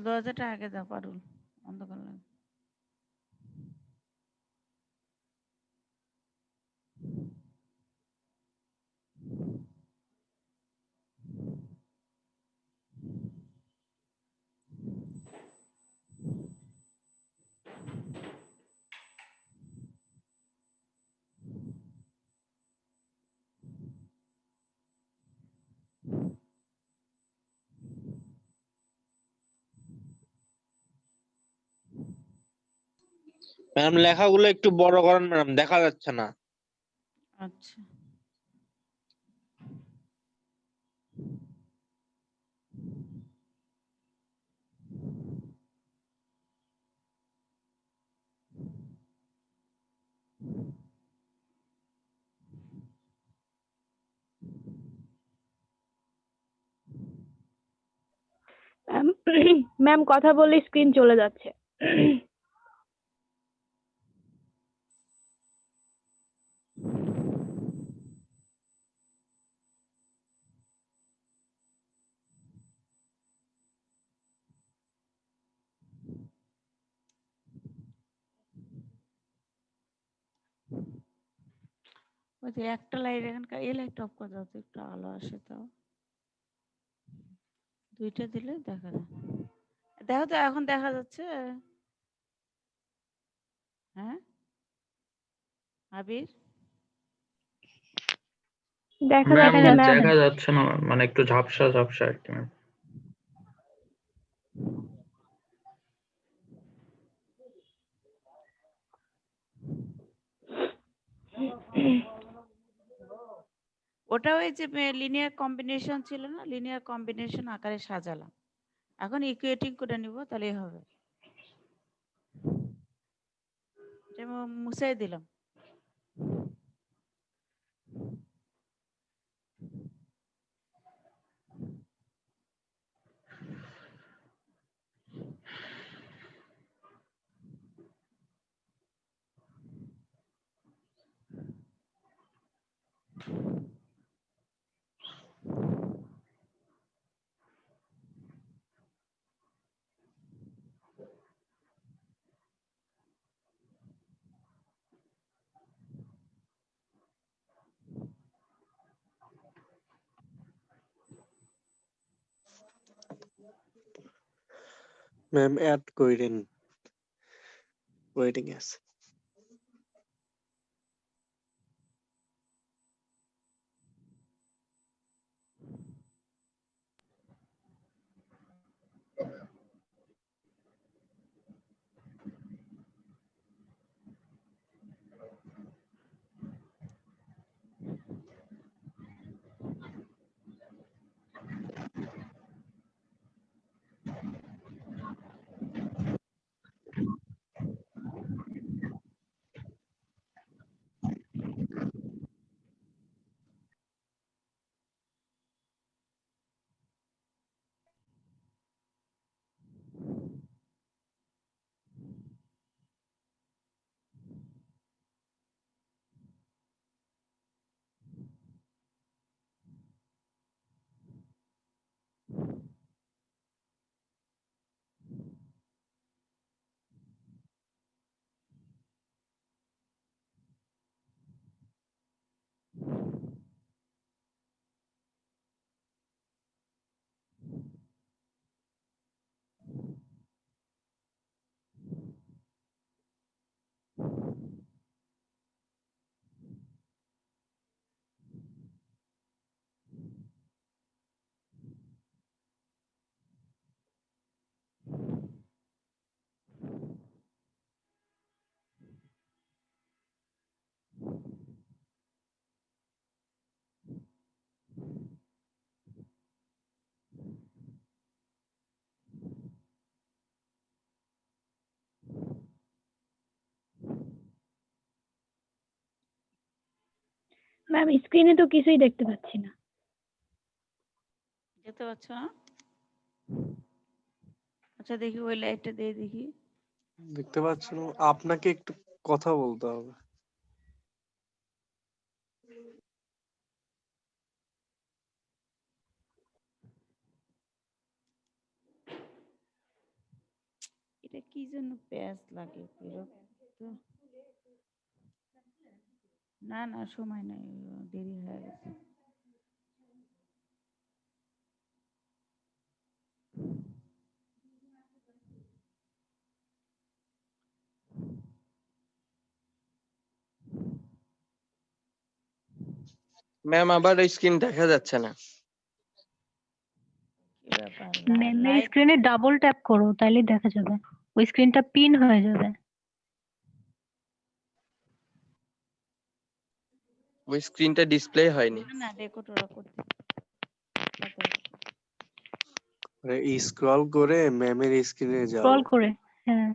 দরজাটা আগে দাও পারুল, অন্ধকার লাগে। ম্যাম লেখাগুলো একটু বড় করেন ম্যাডাম, দেখা যাচ্ছে না। আচ্ছা, ম্যাম কথা বললে স্ক্রিন চলে যাচ্ছে। ওই যে একটা লাইট এখানকার, এই লাইট অফ করে দাও তো, একটু আলো আসে তাও। দুইটা দিলে দেখা যায়। দেখো তো এখন দেখা যাচ্ছে? হ্যাঁ আবির, দেখা ম্যাম যাচ্ছে ম্যাম। দেখা যাচ্ছে না, মানে একটু ঝাপসা ঝাপসা আর কি ম্যাম। ওটা ওই যে লিনিয়ার কম্বিনেশন ছিল না, লিনিয়ার কম্বিনেশন আকারে সাজালাম। এখন ইকুয়েটিং করে নিব, তাহলেই হবে। এটা মুছাই দিলাম। ম্যাম অ্যাড কইরেন, ওয়েটিং আছে। ম্যাম স্ক্রিনে তো কিছুই দেখতে পাচ্ছি না। দেখতে পাচ্ছ না? আচ্ছা দেখি ওই লাইটটা দিয়ে দেখি। দেখতে পাচ্ছ না? আপনাকে একটু কথা বলতে হবে। এটা কি জন্য প্যাচ লাগে বিরক্ত। না না সময় নাই, দেরি হয়ে গেছে। ম্যাম আবার স্ক্রিন দেখা যাচ্ছে না। কি ব্যাপার? ম্যামের লাইট স্ক্রিনে ডাবল ট্যাপ করো, তাইলে দেখা যাবে। ওই স্ক্রিনটা পিন হয়ে যাবে। ওই স্ক্রিনটা ডিসপ্লে হয়নি। না না রেকর্ড ওরা করতে স্ক্রল করে ম্যামের স্ক্রিনে যাও। স্ক্রল করে, হ্যাঁ।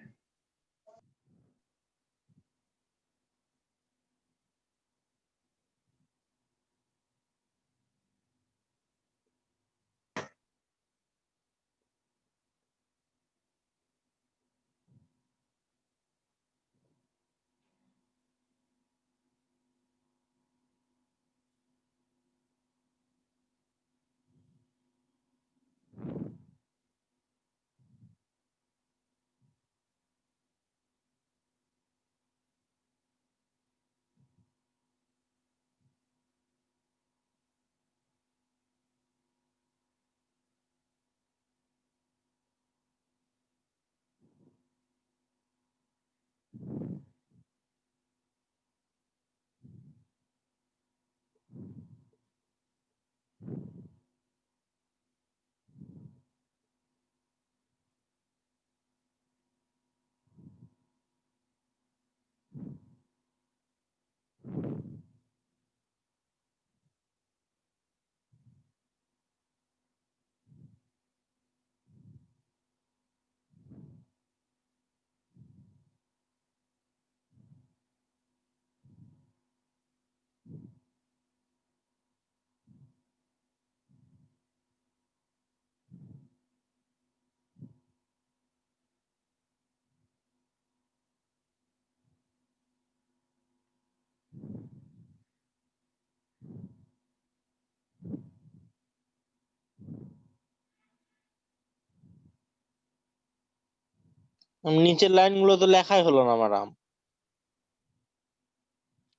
নিচের লাইনগুলো তো লেখাই হলো না ম্যাডাম।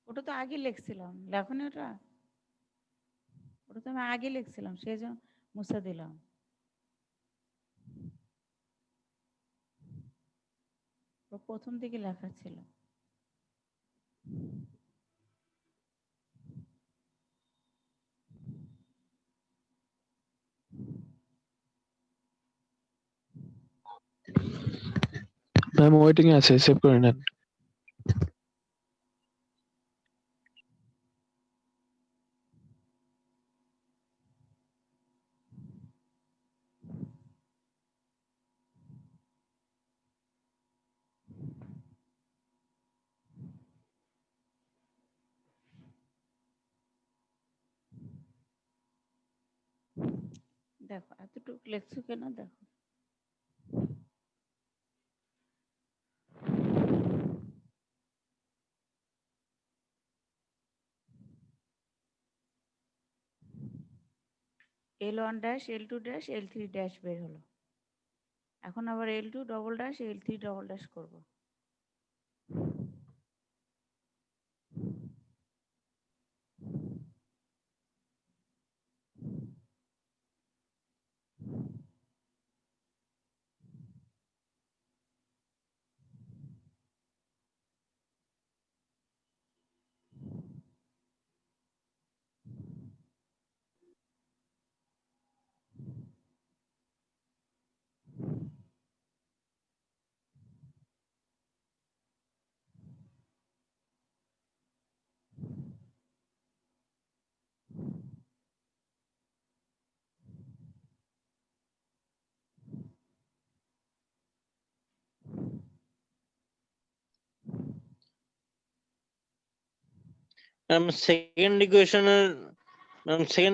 ওটা তো আগে লিখছিলাম, লেখনি ওটা? ওটা তো আমি আগে লিখছিলাম, সেই জন্য মুছে দিলাম। ও প্রথম দিকে লেখা ছিল। ম্যাম ওয়েটিং এ আছে, সেভ করে নেন। দেখো এতটুকু লিখছো কেন দেখো। L1 dash L2 dash L3 dash বের হলো। এখন আবার L2 double dash L3 double dash করবো। ম্যাম সেকেন্ড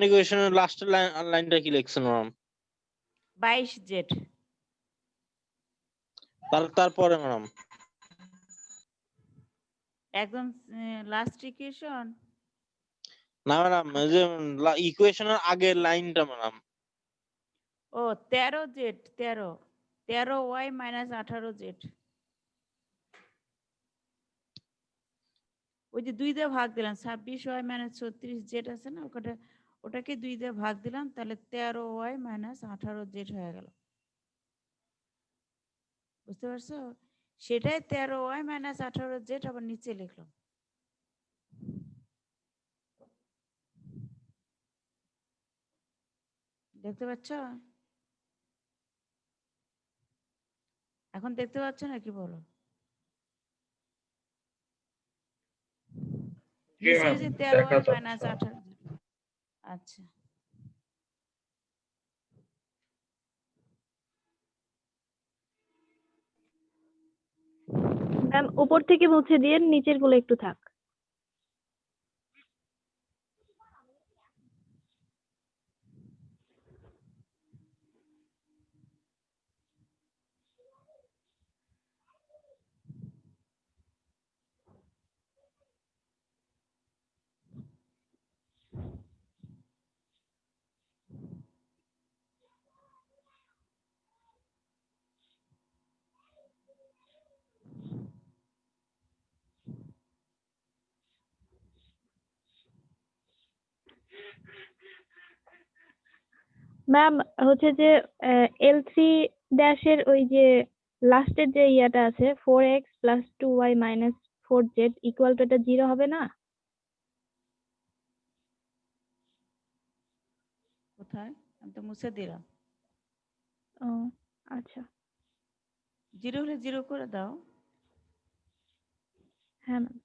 ইকুয়েশনের লাস্টের লাইনটা কি লিখছেন ম্যাম? 22Z তারপরে ম্যাম একদম লাস্ট ইকুয়েশন। না ম্যাডাম, ওই যে ইকুয়েশনের আগের লাইনটা ম্যাডাম। ও 13Z 13y মাইনাস 18Z। ওই যে 2 দিয়ে ভাগ দিলাম, 26y মাইনাস 36Z আছে না, ওটাকে 2 দিয়ে ভাগ দিলাম, তাহলে 13y মাইনাস 18Z হয়ে গেল। বুঝতে পারছো? সেটাই 13y মাইনাস 18Z আবার নিচে লিখলাম। দেখতে পাচ্ছ? এখন দেখতে পাচ্ছ না কি বলো? জি নিচে ম্যাম, যে দেখা 13y মাইনাস যাচ্ছে। 18। আচ্ছা, ম্যাম উপর থেকে মুছে দিয়ে নিচের গুলো একটু থাক। ম্যাম হচ্ছে যে L3 ড্যাশের ওই যে লাস্টের যে ইয়াটা আছে 4x plus 2y minus 4z equal to এটা 0 হবে না? কোথায়? আমি তো মুছে দিলাম। ও আচ্ছা, 0 হলে 0 করে দাও। হ্যাঁ ম্যাম।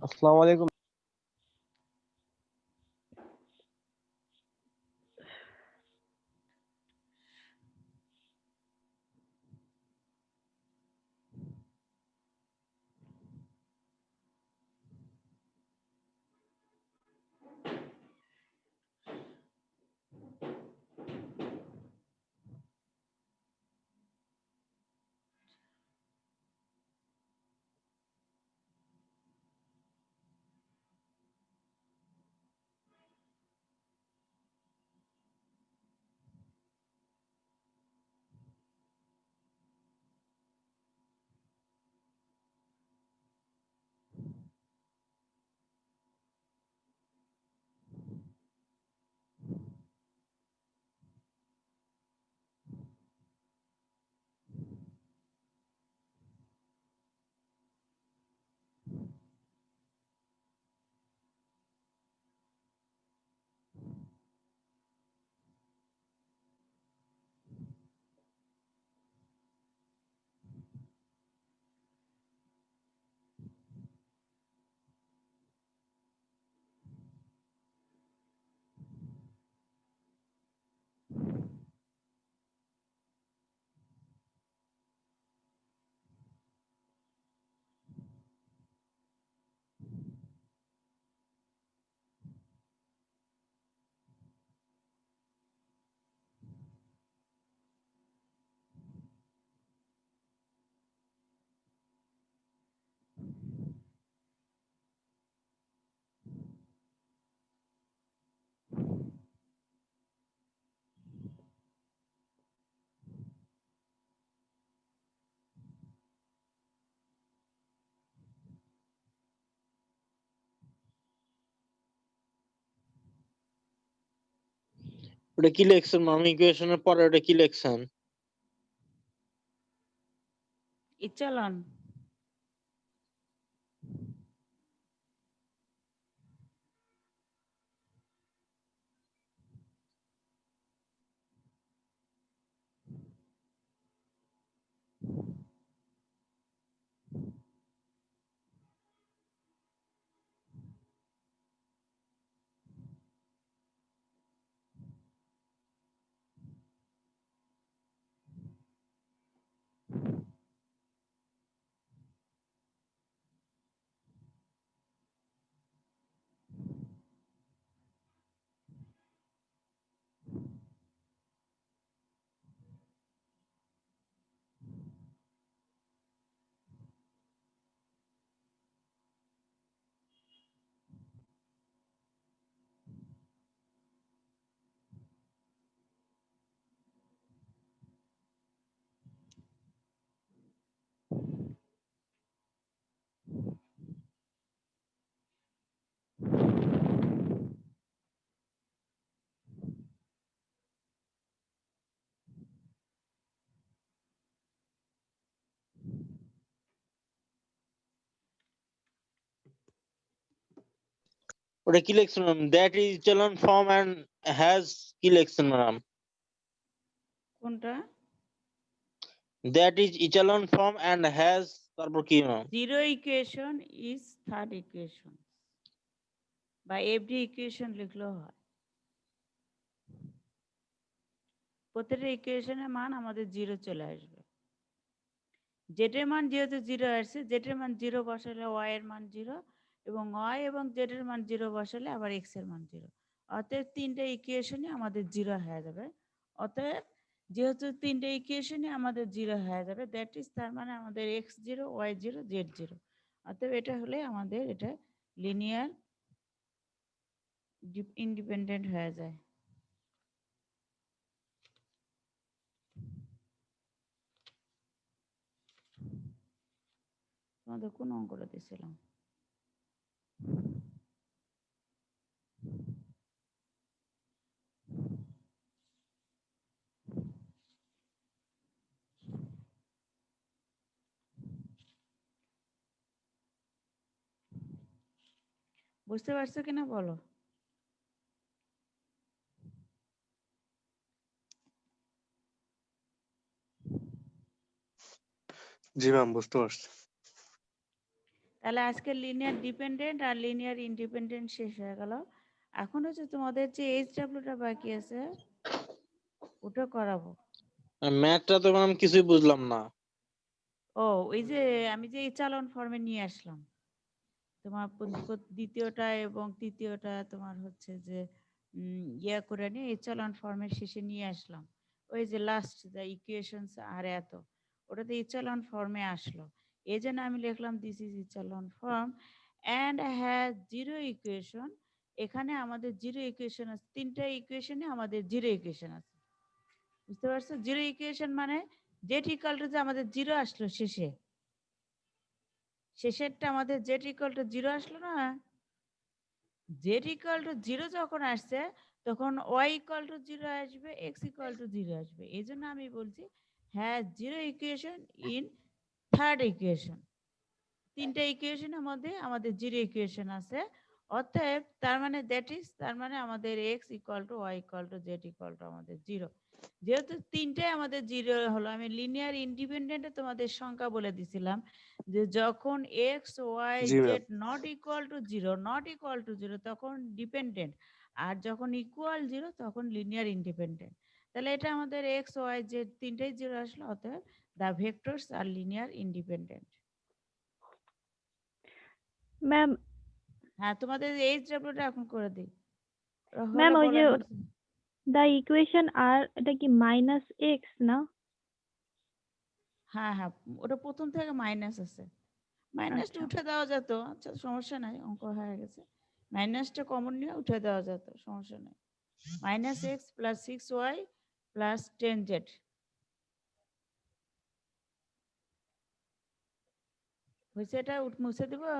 আসসালামু আলাইকুম। ওটা কি লিখছেন ম্যাম? ইকুয়েশনের পরে ওটা কি লিখছেন? ইচ্ছালন। ওটা কি লিখছেন ma'am? That is echelon form and has কি লিখছেন ম্যাম? কোনটা? That is echelon form and has তারপর কি ma'am? Zero equation is third equation বা এভরি ইকুয়েশন লিখলেও হয়। প্রত্যেকটা ইকুয়েশনের মান আমাদের জিরো চলে আসবে। জেটের মান যেহেতু জিরো আসছে, জেটের মান জিরো বসালে ওয়াই এর মান জিরো, এবং ওয়াই এবং জেটের মান জিরো বসালে আবার এক্স এর মান জিরো। অতএব তিনটে ইকুয়েশনই আমাদের জিরো হয়ে যাবে। অতএব যেহেতু তিনটে ইকুয়েশনই আমাদের জিরো হয়ে যাবে, দ্যাট ইজ তার মানে আমাদের x zero, y zero, z zero. অতএব এটা হলে আমাদের এটা লিনিয়ার ইন্ডিপেন্ডেন্ট হয়ে যায়। তোমাদের কোন অঙ্কটা দিয়েছিলাম? বুঝতে পারছো কিনা বলো? জি ম্যাম, বুঝতে পারছি। তাহলে আজকে লিনিয়ার ডিপেন্ডেন্ট আর লিনিয়ার ইন্ডিপেন্ডেন্ট শেষ হয়ে গেল। এখন হচ্ছে তোমাদের যে এইচডব্লিউটা বাকি আছে ওটা করাবো। ম্যাথটা তো ম্যাম কিছুই বুঝলাম না। ও ওই যে আমি যে চালন ফর্মে নিয়ে আসলাম তোমার দ্বিতীয়টা এবং তৃতীয়টা তোমার হচ্ছে যে ইয়া করে নিয়ে এই চালন ফর্মের শেষে নিয়ে আসলাম। ওই যে লাস্ট দ্য ইকুয়েশনস আর এত, ওটাতে ইচালন ফর্মে আসলো। এই জন্য আমি লিখলাম this is echelon form and has zero equation. এখানে আমাদের জিরো ইকুয়েশন আছে, তিনটা ইকুয়েশনে আমাদের জিরো ইকুয়েশন আছে। বুঝতে পারছো? জিরো ইকুয়েশন মানে জেড ইকুয়াল টু যে আমাদের জিরো আসলো শেষে, শেষেরটা আমাদের জেড ইকুয়াল টু জিরো আসলো না? জেড ইকুয়াল টু জিরো যখন আসছে তখন ওয়াই ইকুয়াল টু জিরো আসবে, এক্স ইকুয়াল টু জিরো আসবে। এই জন্য আমি বলছি হ্যাঁ zero equation in third equation. তিনটা ইকুয়েশনের মধ্যে আমাদের জিরো ইকুয়েশন আছে। অতএব তার মানে দ্যাট ইজ তার মানে আমাদের x equal to y equal to z equal to আমাদের জিরো। যেহেতু তিনটাই আমাদের জিরো হলো, আমি লিনিয়ার ইন্ডিপেন্ডেন্টে তোমাদের সংখ্যা বলে দিছিলাম যে যখন x y z ma'am. Z not equal to zero তখন ডিপেন্ডেন্ট, আর যখন ইকুয়াল জিরো তখন লিনিয়ার ইন্ডিপেন্ডেন্ট। তাহলে এটা আমাদের এক্স ওয়াই জেড তিনটাই জিরো আসলো, অতএব দ্য ভেক্টরস আর লিনিয়ার ইন্ডিপেন্ডেন্ট। ম্যাম হ্যাঁ তোমাদের এইচডব্লিউটা এখন করে দিই। ম্যাম হলে ওই যে বলেন বলছি। দ্য ইকুয়েশন আর এটা কি মাইনাস এক্স না? হ্যাঁ হ্যাঁ, ওটা প্রথম থেকে মাইনাস আছে, মাইনাসটা আচ্ছা উঠে দেওয়া যেত। আচ্ছা সমস্যা নাই, অঙ্ক হয়ে গেছে। মাইনাসটা কমন নিয়ে উঠে দেওয়া যেত, সমস্যা নেই। Minus x plus 6y plus 10z। হয়েছে? এটা মুছে দেবো।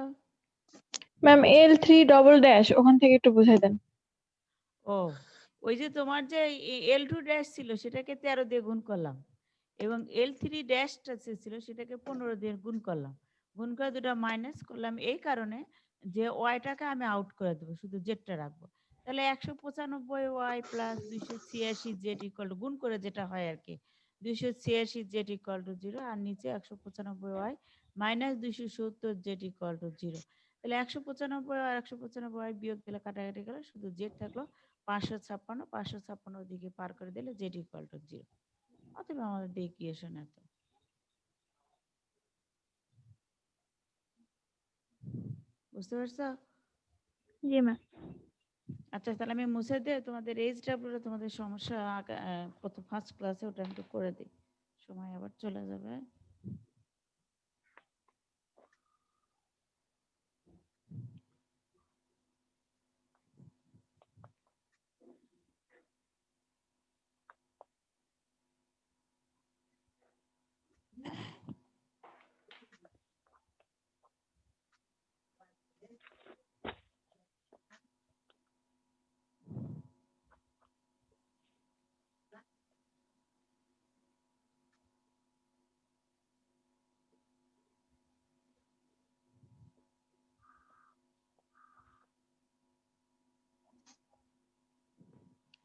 ম্যাম L3 ডবল ড্যাশ ওখান থেকে একটু বুঝাই দেন। ও ওই যে তোমার যে L2 ড্যাশ ছিল সেটাকে 13 দিয়ে গুণ করলাম, এবং L3 ড্যাশটা ছিল সেটাকে 15 দিয়ে গুণ করলাম। গুণ করে দুটো মাইনাস করলাম এই কারণে যে ওয়াইটাকে আমি আউট করে দেবো, শুধু জেডটা রাখবো। তাহলে 195 y plus 286 z equal to, গুণ করে যেটা হয় আর কি, 286 জেড ইকুয়াল টু 0, আর নিচে 195 y minus 270 z equal to 0। তাহলে 195 আর 195 ওয়াই বিয়োগ দিলে কাটাকাটি গেলে শুধু জেড থাকলো 556। 556 দিকে পার করে দিলে জেড ইকুয়াল টু 0। অতএব আমাদের ইকুয়েশন এত। বুঝতে পারছো? জি ম্যাম। আচ্ছা তাহলে আমি মুছে দিয়ে তোমাদের এইচডব্লিউ তোমাদের সমস্যা প্রথম ফার্স্ট ক্লাসে ওটা একটু করে দিই, সময় আবার চলে যাবে।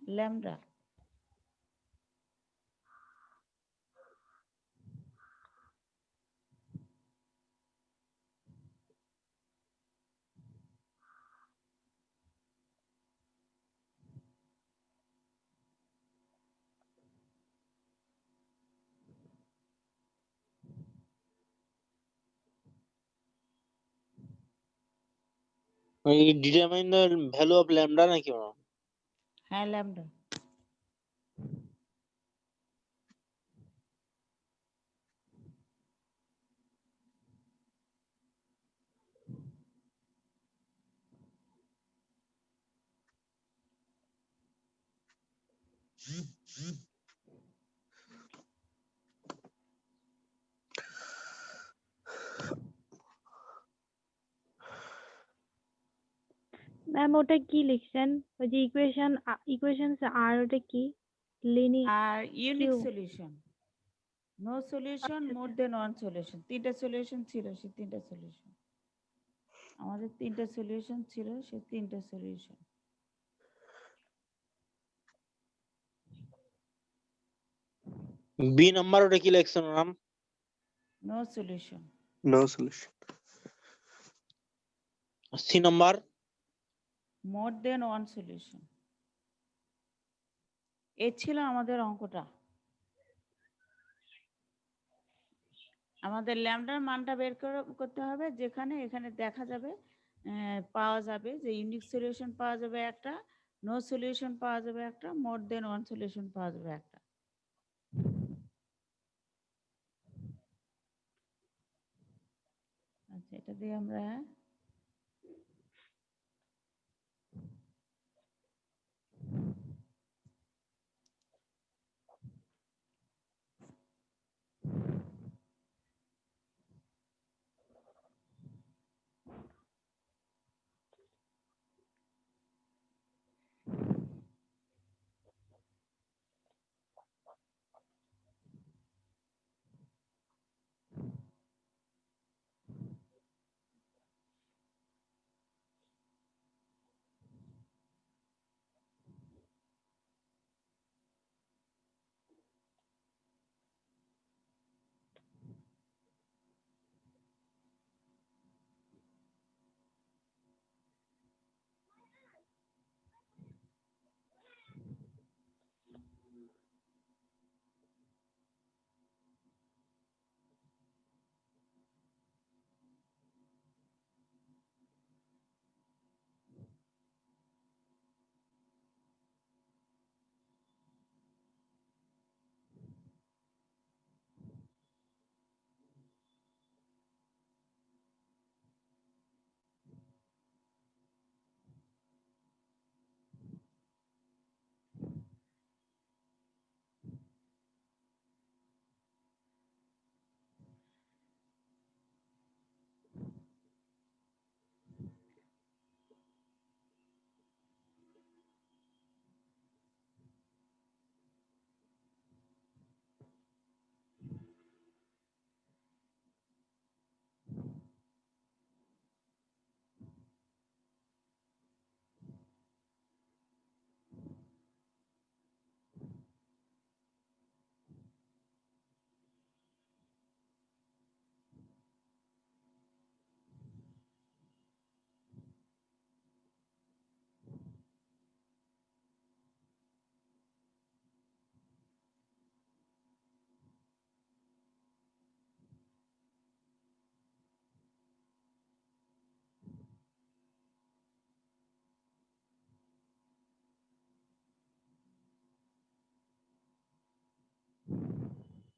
ল্যামডা। ওই determine the value of lambda নাকি ম্যাম? হ্যাঁ ল্যামডা। ম্যাম ওটা কি লিখছেন? ওই যে ইকুয়েশনস আর ওটা কি? লিনিয়ার আর unique Q solution, no solution, আচ্ছা মোর আচ্ছা। Then one solution. 3টা সলিউশন ছিল, সে 3টা সলিউশন। আমাদের 3টা সলিউশন ছিল, সে 3টা সলিউশন। বি নাম্বার ওটা কি লিখছেন ma'am? No solution. No solution. C number? More then one solution. এ ছিল আমাদের অঙ্কটা। আমাদের ল্যামডার মানটা বের করতে হবে, যেখানে এখানে দেখা যাবে, পাওয়া যাবে যে ইউনিক সলিউশন পাওয়া যাবে একটা, নো সলিউশন পাওয়া যাবে একটা, মোর দেন ওয়ান সলিউশন পাওয়া যাবে একটা। আচ্ছা, এটা দিয়ে আমরা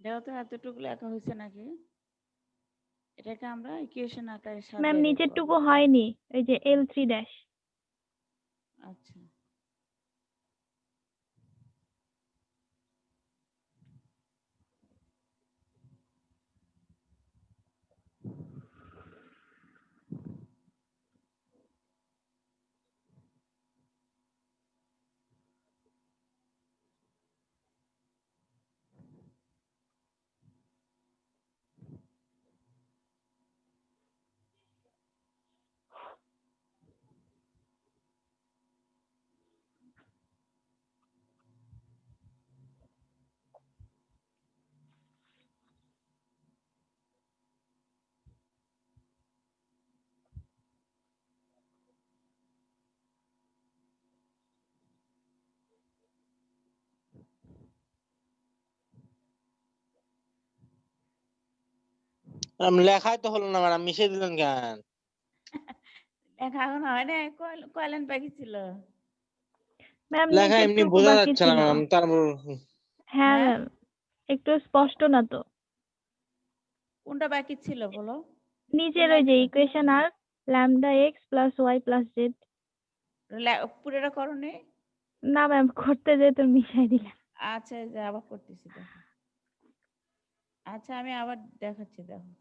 দেখো তো এতটুকু লেখা হয়েছে নাকি? এটাকে আমরা ইকুয়েশন আকারে ম্যাম সাজিয়ে দেবো। নিচেরটুকু হয়নি, এই যে L3 ড্যাশ। আচ্ছা, ম্যাডাম লেখাই তো হলো না ম্যাডাম, মিশিয়ে দিলেন কেন? লেখা এখন হয় না, কয় লাইন বাকি ছিল? ম্যাম লেখা নিচের এমনি টুকু বোঝা বাকি যাচ্ছে না ছিল। ম্যাডাম, তারপর হ্যাঁ হ্যাঁ? ম্যাম, একটু স্পষ্ট না তো। কোনটা বাকি ছিল বলো? নিচের ওই যে লাইনটা? ইকুয়েশন আর lambda x plus y plus z. পুরোটা করনি? না ম্যাম, করতে যেয়ে তো মিশাই দিলাম। আচ্ছা, এই যে আবার করতেছি, দেখো। আচ্ছা, আমি আবার দেখাচ্ছি, দেখো।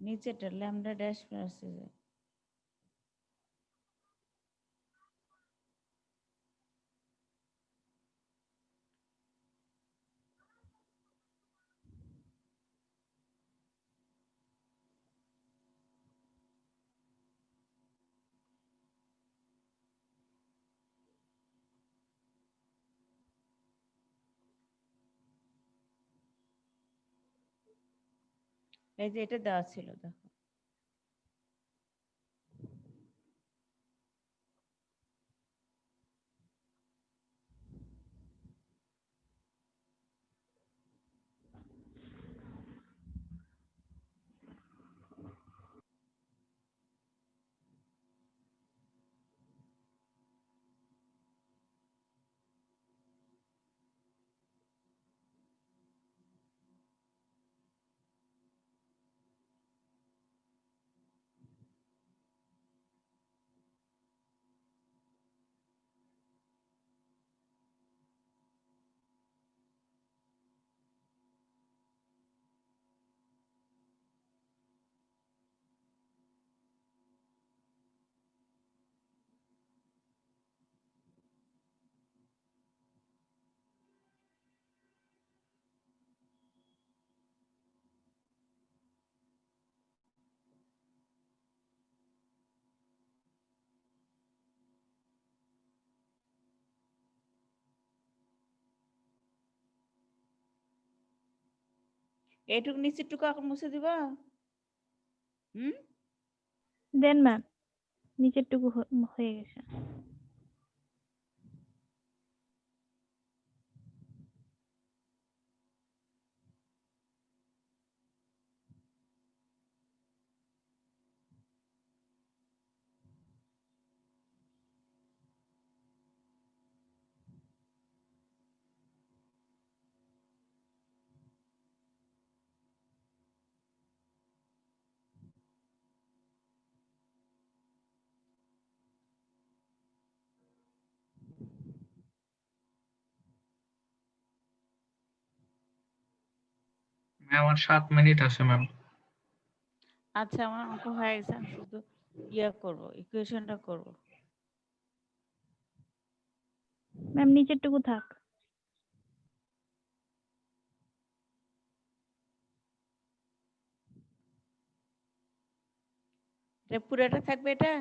নিচেটা ল্যামডা ড্যাশ প্লাস এই যে এটা দেওয়া ছিল, দেখো। এইটুকু নিচেরটুকু এখন মুছে দিবা? হুম? দেন ম্যাম, নিচের টুকু হয়ে গেছে। ম্যাম আমার 7 মিনিট আছে ম্যাম। আচ্ছা, আমার অঙ্ক হয়ে গেছে, আমি শুধু করবো, ইকুয়েশনটা করবো। ম্যাম নিচের টুকু থাক। এটা পুরোটা থাকবে এটা,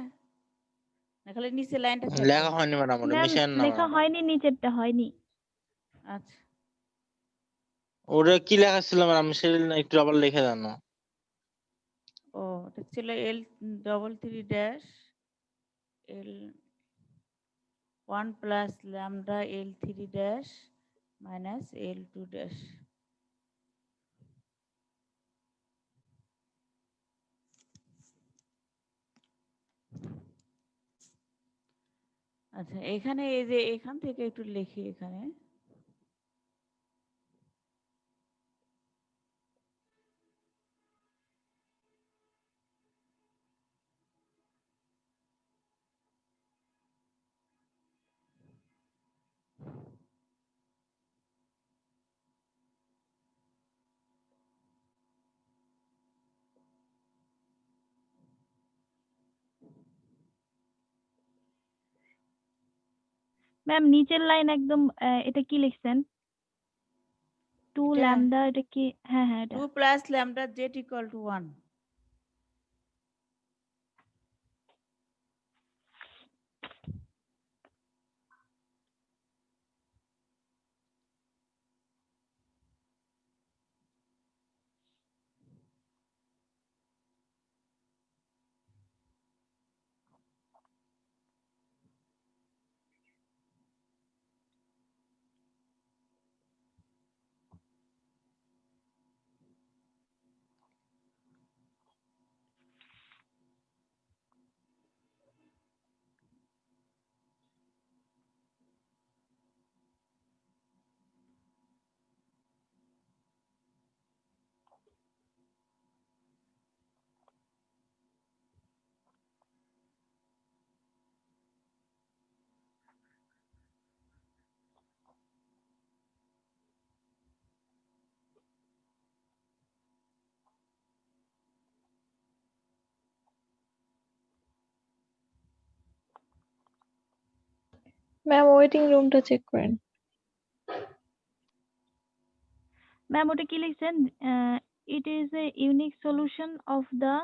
না খালি নিচে লাইনটা থাকবে? লেখা হয়নি ম্যাডাম, ওটা ম্যাম মিশায়েন না লেখা ম্যাডাম। হয়নি, নিচেরটা হয়নি। আচ্ছা, ওটা কি লেখা ছিল ম্যাডাম, সেটা একটু আবার লিখে দেন না। ও এটা ছিল L3 dash L1 plus lambda L3 dash minus L2 dash. আচ্ছা, এখানে এই যে এখান থেকে একটু লিখি এখানে। ম্যাম নিচের লাইন একদম এটা কি লিখছেন? 2 এটা ল্যামডা, এটা কি? হ্যাঁ হ্যাঁ, এটা 2 plus lambda z equal to 1। Ma'am waiting রুমটা চেক করেন। ম্যাম ওটা কি লিখছেন? It is a unique solution of the,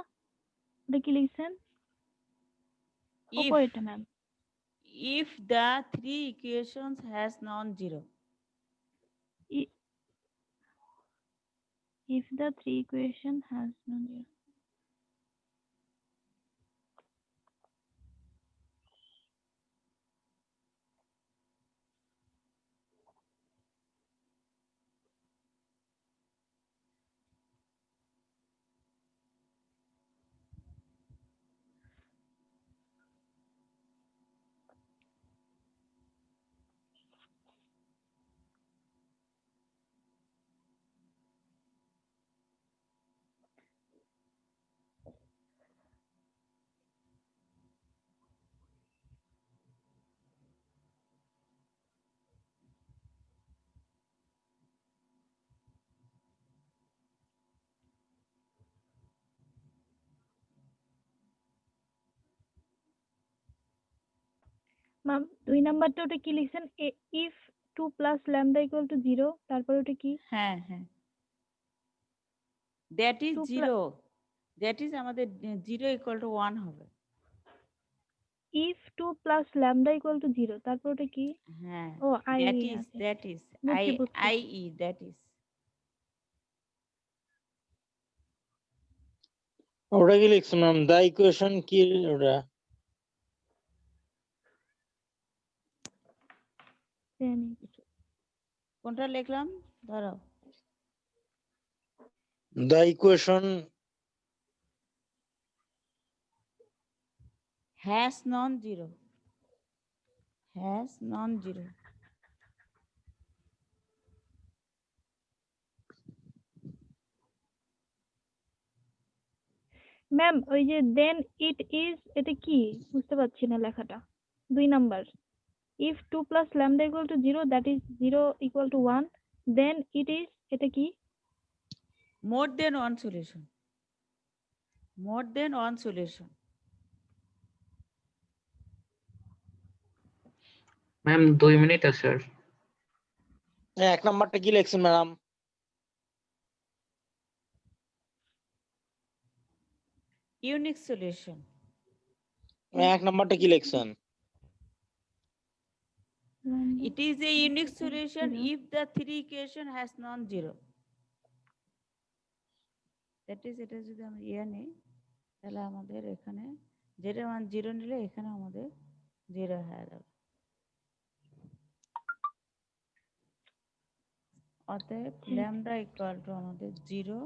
ওটা কি লিখছেন? if ওপরেরটা ma'am. if the three equations has non-zero, If the three equation has non-zero. Ma'am 2 নাম্বারটা ওটা কি লিখছেন? If 2 plus lambda equal to 0, তারপর ওটা কি? হ্যাঁ হ্যাঁ, that is 2 zero, that is আমাদের 0 equal to 1 হবে। If 2 plus lambda equal to 0, তারপর ওটা কি? হ্যাঁ, ও আই that আছে। is বুঝছি, বুঝছি। i.e. that is ওটা কি লিখছেন ম্যাম? দা ইকুয়েশন কি ওটা? জানি। কোনটা লিখলাম ধরো? The equation has non-zero, has non-zero, ma'am ওই যে দেন ইট ইজ, এটা কি? বুঝতে পারছি না লেখাটা। 2 number. If 2 plus lambda equal to 0, that is 0 equal to 1, then it is, এটা কি? more than one solution, more than one solution। Ma'am 2 minute আছে আর। 1 নাম্বারটা কি লিখছেন ম্যাডাম? unique solution, 1 নাম্বারটা কি লিখছেন? it is a unique solution if the three equation has non-zero, that is এটা যদি আমরা নেই তাহলে আমাদের এখানে যেটা 0 নিলে এখানে আমাদের 0 হয়ে যাবে। অতএব ল্যামডা ইকুয়াল টু আমাদের 0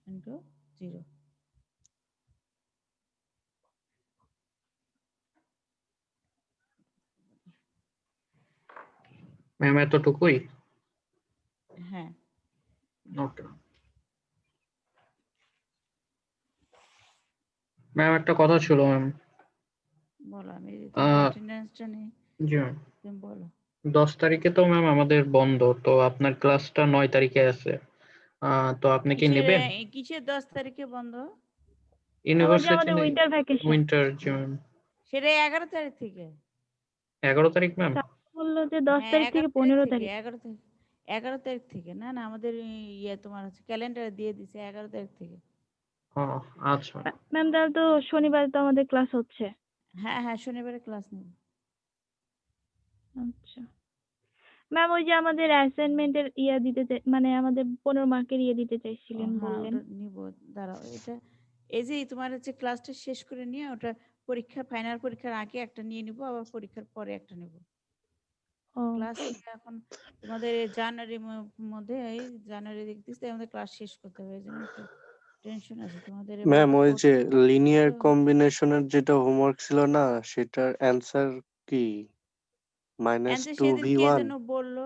ইন্টু 0। ম্যাম এতটুকুই? হ্যাঁ, ওকে ম্যাম, একটা কথা ছিল ম্যাম। বলো। আমি আহ, অ্যাটেন্ডেন্সটা নেই, জি ম্যাম। তুমি বলো। 10 তারিখে তো ম্যাম আমাদের বন্ধ, তো আপনার ক্লাসটা 9 তারিখে আছে। তো আপনি কি নেবেন? কিসের 10 তারিখে বন্ধ? আমাদের ইউনিভার্সিটি উইন্টার ভ্যাকেশন। উইন্টার, জি ম্যাম। সেটা 11 তারিখ থেকে। 11 তারিখ ম্যাম? বললো যে 10 হ্যাঁ, তারিখ থেকে 15 তারিখ। 11 তারিখ থেকে। না না, আমাদের তোমার হচ্ছে ক্যালেন্ডারে দিয়ে দিছে 11 তারিখ থেকে। আচ্ছা ম্যাম তাহলে তো শনিবার তো আমাদের ক্লাস হচ্ছে। হ্যাঁ হ্যাঁ, শনিবারে ক্লাস নেব। আচ্ছা ম্যাম, ওই যে আমাদের অ্যাসাইনমেন্টের দিতে মানে আমাদের 15 মার্কের দিতে চাইছিলেন, হ্যাঁ, বললেন। ওটা নিব, দাঁড়াও। এটা এই যে তোমার হচ্ছে ক্লাসটা শেষ করে নিয়ে ওটা পরীক্ষা, ফাইনাল পরীক্ষার আগে একটা নিয়ে নিব, আবার পরীক্ষার পরে একটা নেব। ও ক্লাস এখন তোমাদের জানুয়ারির মধ্যে, এই জানুয়ারি দেখতেছি আমাদের ক্লাস শেষ করতে হবে, এই জন্য একটু টেনশন আছে তোমাদের। ম্যাম ওই যে কোর্সটা লিনিয়ার কম্বিনেশনের যেটা হোমওয়ার্ক ছিল না, সেটার অ্যান্সার কি? অ্যান্সার সেদিন কে -2v1 যেন বললো